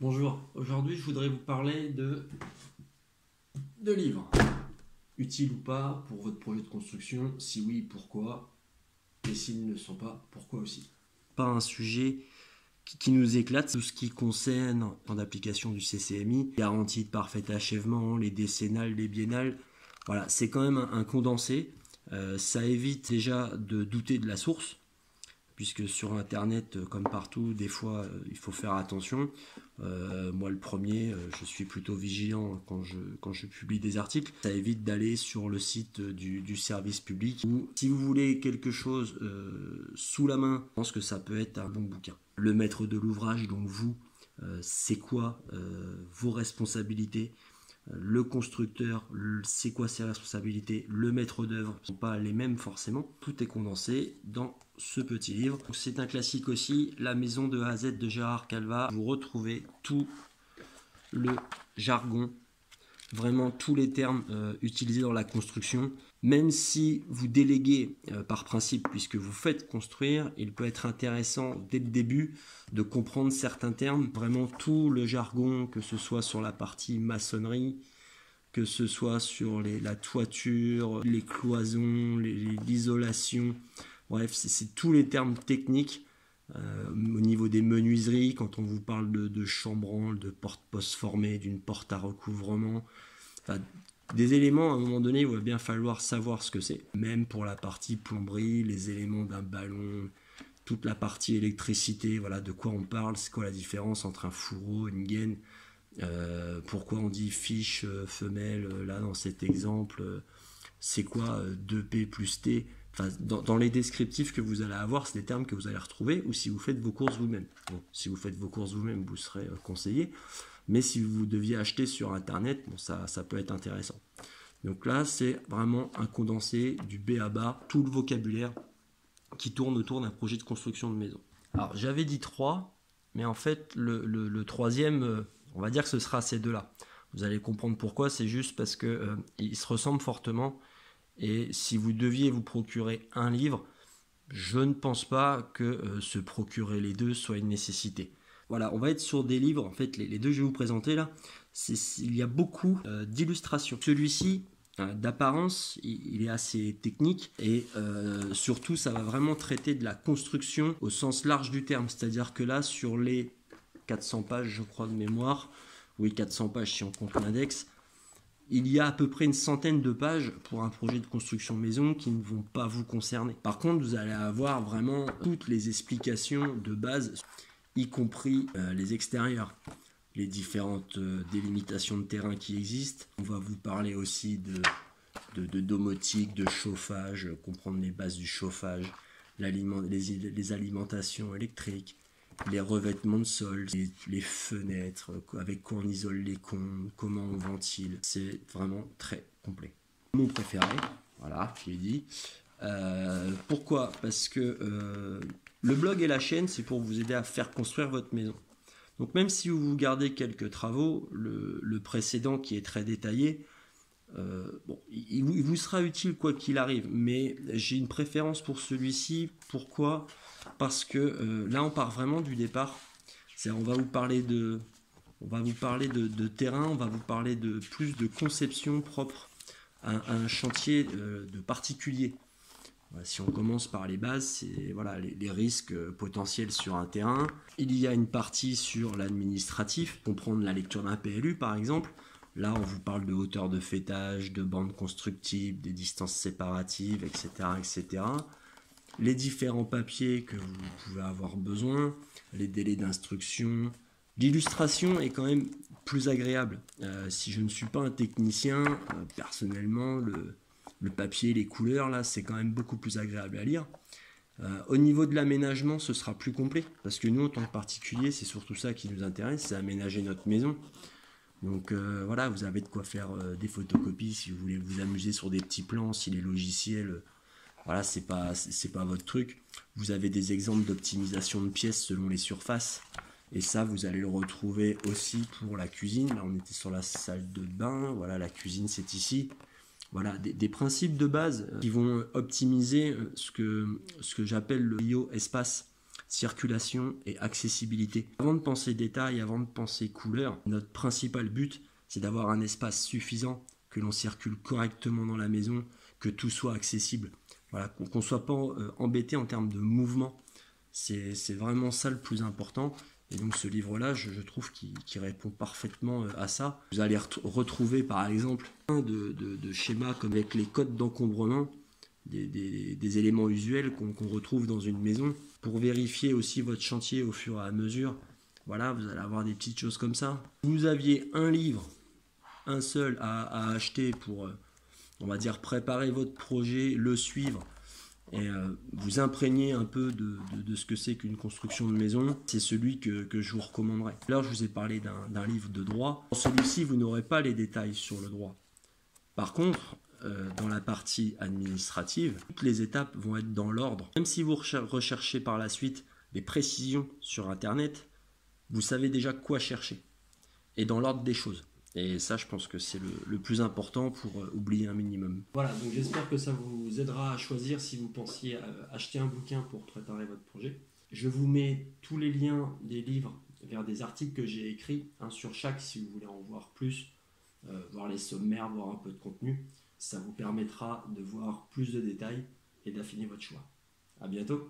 Bonjour, aujourd'hui je voudrais vous parler de livres. Utiles ou pas pour votre projet de construction, si oui, pourquoi, et s'ils ne le sont pas, pourquoi aussi. Pas un sujet qui nous éclate, tout ce qui concerne en application du CCMI, garantie de parfait achèvement, les décennales, les biennales, voilà, c'est quand même un condensé. Ça évite déjà de douter de la source, puisque sur internet comme partout des fois il faut faire attention. Moi le premier, je suis plutôt vigilant quand je publie des articles. Ça évite d'aller sur le site du service public, ou si vous voulez quelque chose sous la main, je pense que ça peut être un bon bouquin. Le maître de l'ouvrage, donc vous, c'est quoi vos responsabilités, le constructeur, c'est quoi ses responsabilités, le maître d'œuvre, ne sont pas les mêmes forcément. Tout est condensé dans ce petit livre. C'est un classique aussi, La maison de A à Z de Gérard Calva. Vous retrouvez tout le jargon, vraiment tous les termes utilisés dans la construction. Même si vous déléguez par principe, puisque vous faites construire, il peut être intéressant dès le début de comprendre certains termes, vraiment tout le jargon, que ce soit sur la partie maçonnerie, que ce soit sur la toiture, les cloisons, l'isolation, bref, c'est tous les termes techniques. Au niveau des menuiseries, quand on vous parle de chambranle, de porte-poste formée, d'une porte à recouvrement, enfin, des éléments, à un moment donné, il va bien falloir savoir ce que c'est. Même pour la partie plomberie, les éléments d'un ballon, toute la partie électricité, voilà de quoi on parle, c'est quoi la différence entre un fourreau, une gaine, pourquoi on dit fiche femelle, là dans cet exemple, c'est quoi 2P plus T. Enfin, dans les descriptifs que vous allez avoir, c'est des termes que vous allez retrouver, ou si vous faites vos courses vous-même. Bon, si vous faites vos courses vous-même, vous serez conseillé. Mais si vous deviez acheter sur internet, bon, ça peut être intéressant. Donc là, c'est vraiment un condensé du B à bas, tout le vocabulaire qui tourne autour d'un projet de construction de maison. Alors j'avais dit 3, mais en fait le troisième, on va dire que ce sera ces deux-là. Vous allez comprendre pourquoi, c'est juste parce que ils se ressemblent fortement, et si vous deviez vous procurer un livre, je ne pense pas que se procurer les deux soit une nécessité. Voilà, on va être sur des livres, en fait les deux que je vais vous présenter là, il y a beaucoup d'illustrations. Celui-ci, d'apparence, il est assez technique, et surtout ça va vraiment traiter de la construction au sens large du terme, c'est-à-dire que là sur les 400 pages je crois de mémoire, oui 400 pages si on compte l'index, il y a à peu près une centaine de pages pour un projet de construction maison qui ne vont pas vous concerner. Par contre, vous allez avoir vraiment toutes les explications de base, y compris les extérieurs, les différentes délimitations de terrain qui existent. On va vous parler aussi de domotique, de chauffage, comprendre les bases du chauffage, les alimentations électriques, les revêtements de sol, les fenêtres, avec quoi on isole les combles, comment on ventile. C'est vraiment très complet. Mon préféré, voilà, je l'ai dit. Pourquoi? Parce que le blog et la chaîne, c'est pour vous aider à faire construire votre maison. Donc même si vous gardez quelques travaux, le précédent qui est très détaillé, bon, il vous sera utile quoi qu'il arrive, mais j'ai une préférence pour celui-ci. Pourquoi? Parce que là on part vraiment du départ. On va vous parler de terrain, on va vous parler de plus de conception propre à un chantier de particulier. Voilà, si on commence par les bases, c'est voilà, les risques potentiels sur un terrain. Il y a une partie sur l'administratif, comprendre la lecture d'un PLU par exemple. Là, on vous parle de hauteur de faîtage, de bandes constructibles, des distances séparatives, etc., etc. Les différents papiers que vous pouvez avoir besoin, les délais d'instruction. L'illustration est quand même plus agréable. Si je ne suis pas un technicien, personnellement, le papier, les couleurs, là, c'est quand même beaucoup plus agréable à lire. Au niveau de l'aménagement, ce sera plus complet, parce que nous, en tant que particulier, c'est surtout ça qui nous intéresse, c'est aménager notre maison. Donc voilà, vous avez de quoi faire des photocopies si vous voulez vous amuser sur des petits plans, si les logiciels, voilà, c'est pas votre truc. Vous avez des exemples d'optimisation de pièces selon les surfaces, et ça vous allez le retrouver aussi pour la cuisine. Là on était sur la salle de bain, voilà, la cuisine c'est ici. Voilà, des principes de base qui vont optimiser ce que j'appelle le IO espace. circulation et accessibilité. Avant de penser détail, avant de penser couleur, notre principal but, c'est d'avoir un espace suffisant, que l'on circule correctement dans la maison, que tout soit accessible. Voilà, qu'on ne soit pas embêté en termes de mouvement. C'est vraiment ça le plus important. Et donc ce livre-là, je trouve qu'il répond parfaitement à ça. Vous allez retrouver par exemple plein de schémas comme avec les codes d'encombrement, des éléments usuels qu'on retrouve dans une maison. Pour vérifier aussi votre chantier au fur et à mesure, voilà, vous allez avoir des petites choses comme ça. Si vous aviez un livre, un seul à acheter pour, on va dire, préparer votre projet, le suivre, et vous imprégner un peu de ce que c'est qu'une construction de maison, c'est celui que je vous recommanderais. Là, je vous ai parlé d'un livre de droit. Dans celui-ci, vous n'aurez pas les détails sur le droit. Par contre, dans la partie administrative, toutes les étapes vont être dans l'ordre. Même si vous recherchez par la suite des précisions sur Internet, vous savez déjà quoi chercher, et dans l'ordre des choses. Et ça, je pense que c'est le plus important pour oublier un minimum. Voilà, donc j'espère que ça vous aidera à choisir si vous pensiez acheter un bouquin pour préparer votre projet. Je vous mets tous les liens des livres vers des articles que j'ai écrits, un sur chaque si vous voulez en voir plus, voir les sommaires, voir un peu de contenu. Ça vous permettra de voir plus de détails et d'affiner votre choix. À bientôt.